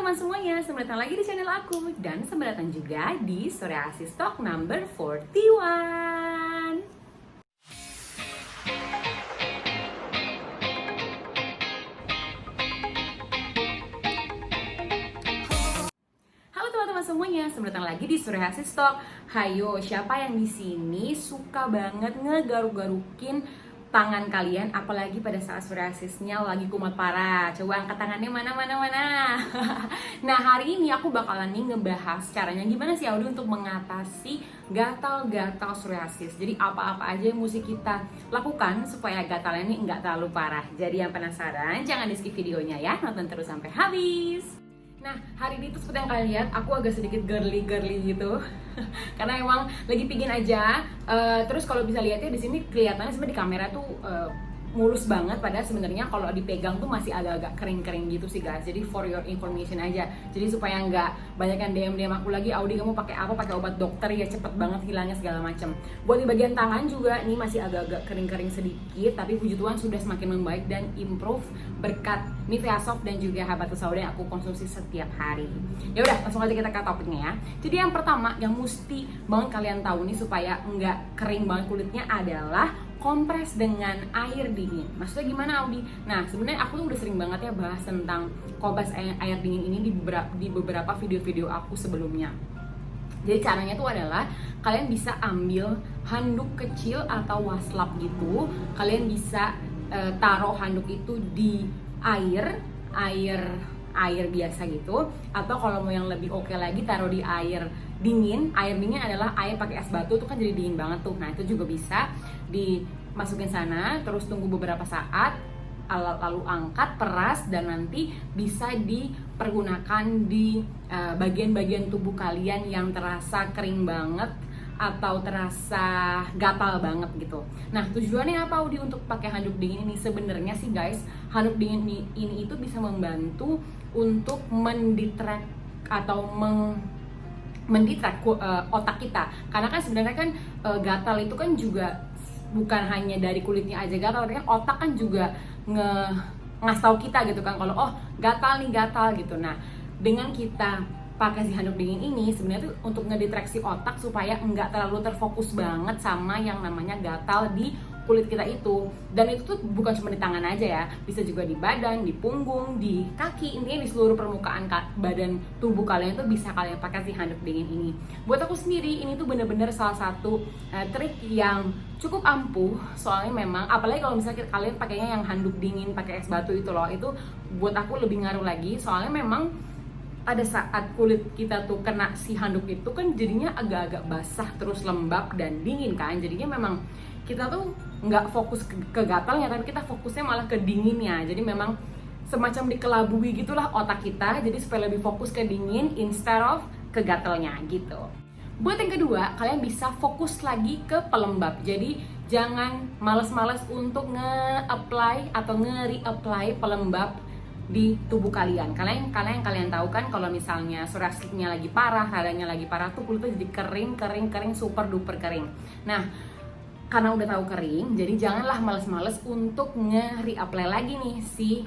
teman-teman semuanya, selamat datang lagi di channel aku. Dan selamat datang juga di Sore Asis Talk number 41. Halo teman-teman semuanya, selamat datang lagi di Sore Asis Talk. Hayo, siapa yang di sini suka banget ngegaruk-garukin tangan kalian, apalagi pada saat psoriasisnya lagi kumat parah? Coba angkat tangannya, mana. Nah, hari ini aku bakalan nih ngebahas caranya gimana sih Audi untuk mengatasi gatal-gatal psoriasis. Jadi apa-apa aja yang mesti kita lakukan supaya gatalnya ini nggak terlalu parah. Jadi yang penasaran, jangan di skip videonya ya, nonton terus sampai habis. Nah, hari ini tuh seperti yang kalian lihat, aku agak sedikit girly gitu. Karena emang lagi pingin aja. Terus kalau bisa lihatnya di sini kelihatannya sebenarnya di kamera tuh mulus banget, padahal sebenarnya kalau dipegang tuh masih agak-agak kering-kering gitu sih guys. Jadi for your information aja. Jadi supaya nggak banyak yang DM aku lagi, Audi kamu pakai apa? Pakai obat dokter ya, cepet banget hilangnya segala macam. Buat di bagian tangan juga ini masih agak-agak kering-kering sedikit, tapi puji Tuhan sudah semakin membaik dan improve berkat Nivea Soft dan juga Habatus Sauda yang aku konsumsi setiap hari. Ya udah, langsung aja kita ke topiknya ya. Jadi yang pertama yang mesti banget kalian tahu nih supaya nggak kering banget kulitnya adalah kompres dengan air dingin. Maksudnya gimana Audi? Nah, sebenarnya aku tuh udah sering banget ya bahas tentang kompres air dingin ini di beberapa video-video aku sebelumnya. Jadi caranya tuh adalah kalian bisa ambil handuk kecil atau waslap gitu. Kalian bisa taruh handuk itu di air biasa gitu, atau kalau mau yang lebih oke lagi taruh di air dingin. Air dingin adalah air pakai es batu tuh kan, jadi dingin banget tuh. Nah, itu juga bisa dimasukin sana, terus tunggu beberapa saat, lalu angkat, peras, dan nanti bisa dipergunakan di bagian-bagian tubuh kalian yang terasa kering banget atau terasa gatal banget gitu. Nah, tujuannya apa Audi untuk pakai handuk dingin ini? Sebenarnya sih guys, handuk dingin ini itu bisa membantu untuk mendistract atau mendistract otak kita. Karena kan sebenarnya kan gatal itu kan juga bukan hanya dari kulitnya aja gatal, tapi kan otak kan juga ngasih tahu kita gitu kan kalau oh gatal gitu. Nah, dengan kita pakai si handuk dingin ini sebenarnya tuh untuk ngedistraksi otak supaya enggak terlalu terfokus banget sama yang namanya gatal di kulit kita itu. Dan itu tuh bukan cuma di tangan aja ya, bisa juga di badan, di punggung, di kaki, intinya di seluruh permukaan badan tubuh kalian tuh bisa kalian pakai si handuk dingin ini. Buat aku sendiri ini tuh bener-bener salah satu trik yang cukup ampuh, soalnya memang apalagi kalau misalnya kalian pakainya yang handuk dingin pakai es batu itu loh, itu buat aku lebih ngaruh lagi. Soalnya memang pada saat kulit kita tuh kena si handuk itu kan jadinya agak-agak basah, terus lembab dan dingin kan. Jadinya memang kita tuh nggak fokus ke gatalnya, tapi kita fokusnya malah ke dinginnya. Jadi memang semacam dikelabui gitulah otak kita, jadi supaya lebih fokus ke dingin instead of ke gatalnya gitu. Buat yang kedua, kalian bisa fokus lagi ke pelembab. Jadi jangan males-males untuk nge-apply atau nge-reapply pelembab di tubuh kalian. Kalian tahu kan kalau misalnya psoriasisnya lagi parah, radangnya lagi parah tuh kulitnya jadi kering, super duper kering. Nah, karena udah tahu kering, jadi janganlah males-males untuk nge-reapply lagi nih si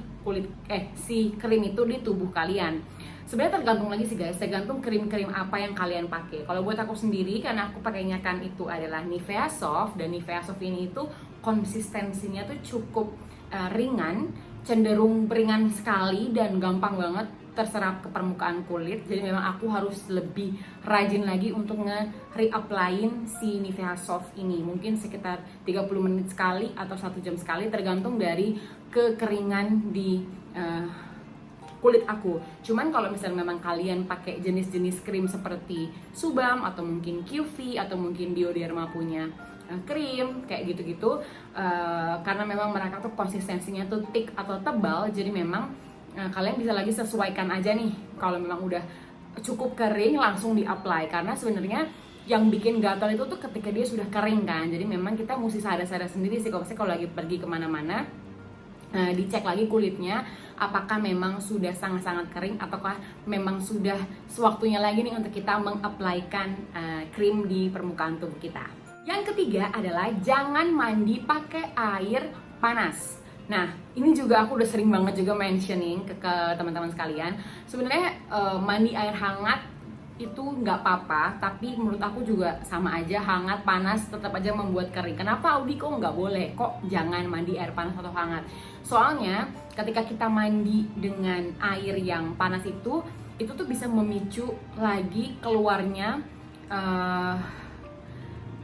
krim itu di tubuh kalian. Sebenarnya tergantung lagi sih guys, tergantung krim-krim apa yang kalian pakai. Kalau buat aku sendiri, karena aku pakainya kan itu adalah Nivea Soft, dan Nivea Soft ini itu konsistensinya tuh cukup ringan, cenderung ringan sekali dan gampang banget terserap ke permukaan kulit. Jadi memang aku harus lebih rajin lagi untuk nge-reapply-in si Nivea Soft ini. Mungkin sekitar 30 menit sekali atau 1 jam sekali, tergantung dari kekeringan di kulit aku. Cuman kalau misalnya memang kalian pakai jenis-jenis krim seperti Subam atau mungkin QV atau mungkin Bioderma punya krim kayak gitu-gitu, karena memang mereka tuh konsistensinya tuh thick atau tebal, jadi memang kalian bisa lagi sesuaikan aja nih. Kalau memang udah cukup kering langsung di-apply, karena sebenarnya yang bikin gatal itu tuh ketika dia sudah kering kan. Jadi memang kita mesti sadar-sadar sendiri sih kalau lagi pergi kemana-mana, dicek lagi kulitnya apakah memang sudah sangat-sangat kering ataukah memang sudah sewaktunya lagi nih untuk kita mengapplykan krim di permukaan tubuh kita. Yang ketiga adalah jangan mandi pakai air panas. Nah, ini juga aku udah sering banget juga mentioning ke teman-teman sekalian. Sebenarnya mandi air hangat itu nggak apa-apa, tapi menurut aku juga sama aja, hangat panas tetap aja membuat kering. Kenapa Audi kok nggak boleh? Kok jangan mandi air panas atau hangat? Soalnya ketika kita mandi dengan air yang panas itu tuh bisa memicu lagi keluarnya eh,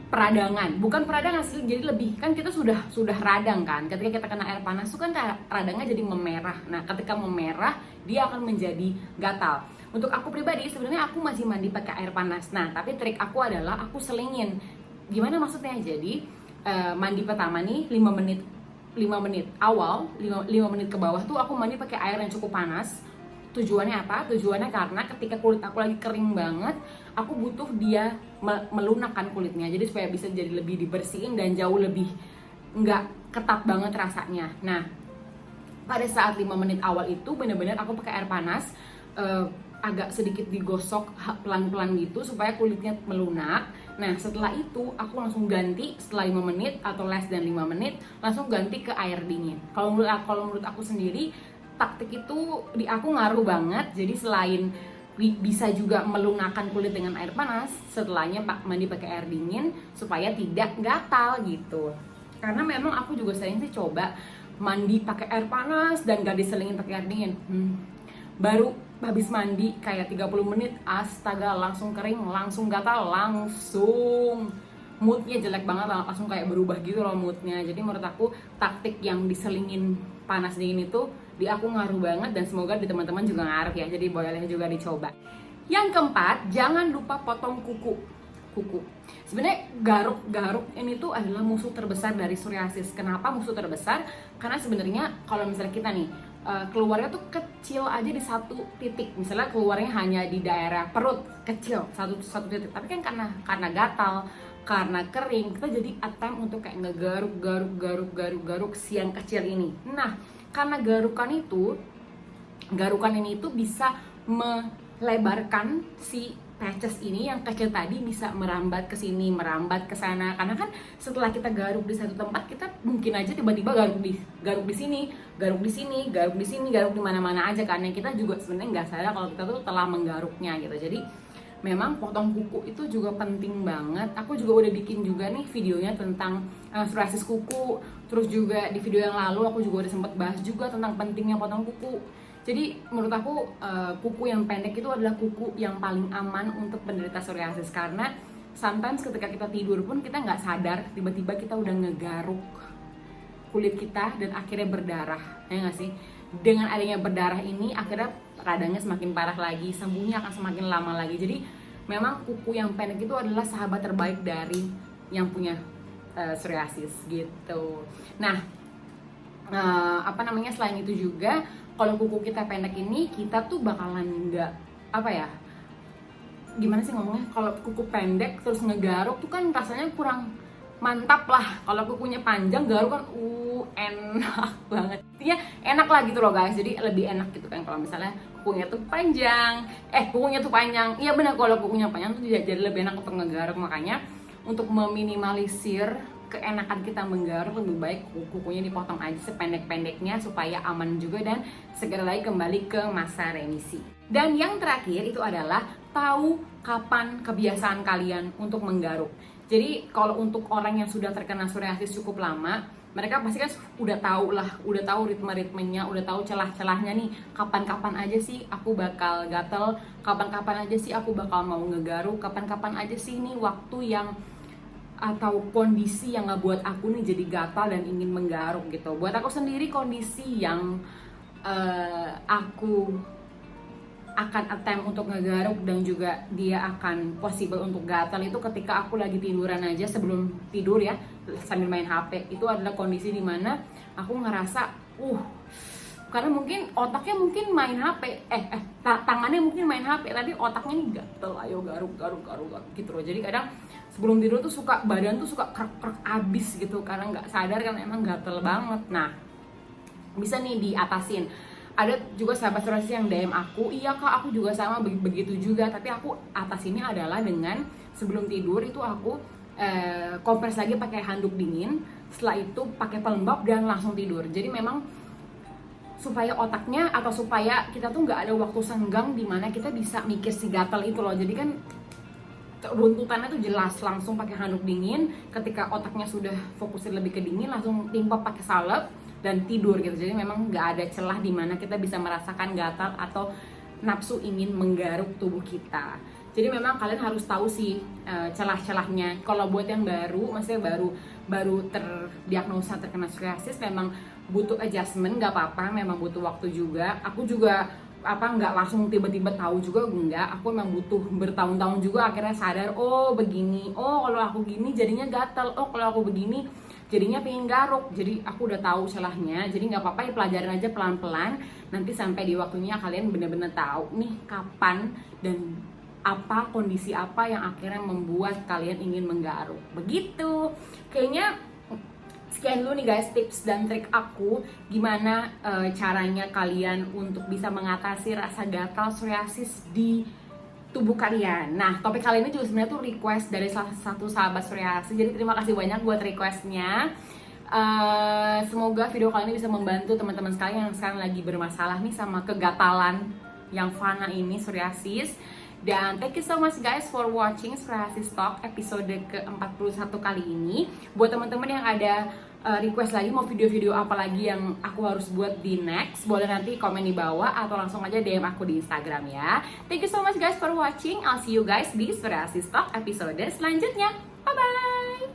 peradangan, bukan peradangan sih, jadi lebih kan kita sudah radang kan, ketika kita kena air panas itu kan radangnya jadi memerah. Nah, ketika memerah dia akan menjadi gatal. Untuk aku pribadi sebenarnya aku masih mandi pakai air panas. Nah, tapi trik aku adalah aku selingin. Gimana maksudnya? Jadi mandi pertama nih 5 menit awal, 5 menit ke bawah tuh aku mandi pakai air yang cukup panas. Tujuannya apa? Tujuannya karena ketika kulit aku lagi kering banget, aku butuh dia melunakkan kulitnya. Jadi supaya bisa jadi lebih dibersihin dan jauh lebih nggak ketat banget rasanya. Nah, pada saat 5 menit awal itu benar-benar aku pakai air panas, agak sedikit digosok pelan-pelan gitu supaya kulitnya melunak. Nah, setelah itu aku langsung ganti setelah 5 menit atau less than 5 menit, langsung ganti ke air dingin. Kalau menurut aku sendiri, taktik itu di aku ngaruh banget. Jadi selain bisa juga melunakkan kulit dengan air panas, setelahnya mandi pakai air dingin supaya tidak gatal gitu. Karena memang aku juga sering sih coba mandi pakai air panas dan gak diselingin pakai air dingin. Baru habis mandi kayak 30 menit, astaga, langsung kering, langsung gatal, langsung moodnya jelek banget, langsung kayak berubah gitu loh moodnya. Jadi menurut aku taktik yang diselingin panas dingin itu di aku ngaruh banget, dan semoga di teman-teman juga ngaruh ya. Jadi boleh juga dicoba. Yang keempat, jangan lupa potong kuku. Sebenarnya garuk ini tuh adalah musuh terbesar dari psoriasis. Kenapa musuh terbesar? Karena sebenarnya kalau misalnya kita nih keluarnya tuh kecil aja di satu titik, misalnya keluarnya hanya di daerah perut, kecil satu titik, tapi kan karena gatal, karena kering, kita jadi attempt untuk kayak ngegaruk si yang kecil ini. Nah, karena garukan ini tuh bisa melebarkan si patches ini yang kecil tadi, bisa merambat ke sini, merambat ke sana. Karena kan setelah kita garuk di satu tempat, kita mungkin aja tiba-tiba garuk di sini, garuk di mana-mana aja, karena kita juga sebenarnya nggak sadar kalau kita tuh telah menggaruknya gitu. Jadi memang potong kuku itu juga penting banget. Aku juga udah bikin juga nih videonya tentang psoriasis kuku. Terus juga di video yang lalu aku juga udah sempat bahas juga tentang pentingnya potong kuku. Jadi menurut aku kuku yang pendek itu adalah kuku yang paling aman untuk penderita psoriasis. Karena sometimes ketika kita tidur pun kita nggak sadar, tiba-tiba kita udah ngegaruk kulit kita dan akhirnya berdarah, ya nggak sih? Dengan adanya berdarah ini akhirnya radangnya semakin parah lagi, sembuhnya akan semakin lama lagi. Jadi memang kuku yang pendek itu adalah sahabat terbaik dari yang punya psoriasis gitu. Nah, selain itu juga kalau kuku kita pendek ini, kita tuh bakalan nggak gimana sih ngomongnya, kalau kuku pendek terus ngegaruk tuh kan rasanya kurang mantap lah. Kalau kukunya panjang, garuk kan enak banget, intinya enak lah gitu loh guys. Jadi lebih enak gitu kan kalau misalnya kukunya tuh panjang. Iya benar, kalau kukunya panjang tuh jadi lebih enak untuk ngegaruk. Makanya untuk meminimalisir keenakan kita menggaruk, lebih baik kukunya dipotong aja sependek-pendeknya supaya aman juga dan segera lagi kembali ke masa remisi. Dan yang terakhir itu adalah tahu kapan kebiasaan kalian untuk menggaruk. Jadi kalau untuk orang yang sudah terkena psoriasis cukup lama, mereka pasti kan udah tahu ritme-ritmenya, udah tahu celah-celahnya nih, kapan-kapan aja sih aku bakal gatel, kapan-kapan aja sih aku bakal mau ngegaruk, kapan-kapan aja sih nih waktu yang atau kondisi yang ngebuat aku nih jadi gatal dan ingin menggaruk gitu. Buat aku sendiri, kondisi yang aku akan attempt untuk ngegaruk dan juga dia akan possible untuk gatal itu ketika aku lagi tiduran aja, sebelum tidur ya, sambil main HP. Itu adalah kondisi dimana aku ngerasa karena mungkin otaknya mungkin main HP, tangannya mungkin main HP, tapi otaknya nih gatel, ayo garuk gitu loh. Jadi kadang sebelum tidur tuh badan tuh suka krek abis gitu, karena nggak sadar kan emang gatel banget. Nah, bisa nih diatasin. Ada juga sahabat psoriasis yang DM aku, iya kak aku juga sama begitu juga, tapi aku atasinnya adalah dengan sebelum tidur itu aku kompres lagi pakai handuk dingin, setelah itu pakai pelembab dan langsung tidur. Jadi memang supaya otaknya atau supaya kita tuh nggak ada waktu senggang di mana kita bisa mikir si gatal itu loh. Jadi kan runtutannya tuh jelas, langsung pakai handuk dingin. Ketika otaknya sudah fokusnya lebih ke dingin, langsung timpa pakai salep dan tidur gitu. Jadi memang nggak ada celah di mana kita bisa merasakan gatal atau nafsu ingin menggaruk tubuh kita. Jadi memang kalian harus tahu sih celah-celahnya. Kalau buat yang baru, maksudnya baru terdiagnosa terkena psoriasis, memang butuh adjustment, nggak apa-apa, memang butuh waktu juga. Aku juga nggak langsung tiba-tiba tahu juga, enggak. Aku memang butuh bertahun-tahun juga akhirnya sadar, oh begini, oh kalau aku gini jadinya gatal, oh kalau aku begini jadinya pengen garuk. Jadi aku udah tahu celahnya, jadi nggak apa-apa ya, pelajarin aja pelan-pelan. Nanti sampai di waktunya kalian bener-bener tahu nih kapan dan apa kondisi apa yang akhirnya membuat kalian ingin menggaruk. Begitu. Kayaknya sekian dulu nih guys tips dan trik aku gimana caranya kalian untuk bisa mengatasi rasa gatal psoriasis di tubuh kalian. Nah, topik kali ini juga sebenarnya tuh request dari salah satu sahabat psoriasis. Jadi terima kasih banyak buat requestnya. Semoga video kali ini bisa membantu teman-teman sekalian yang sekarang lagi bermasalah nih sama kegatalan yang fana ini, psoriasis. Dan thank you so much guys for watching Psoriasis Talk episode ke-41 kali ini. Buat teman-teman yang ada request lagi mau video-video apa lagi yang aku harus buat di next, boleh nanti komen di bawah atau langsung aja DM aku di Instagram ya. Thank you so much guys for watching. I'll see you guys di Psoriasis Talk episode selanjutnya. Bye bye.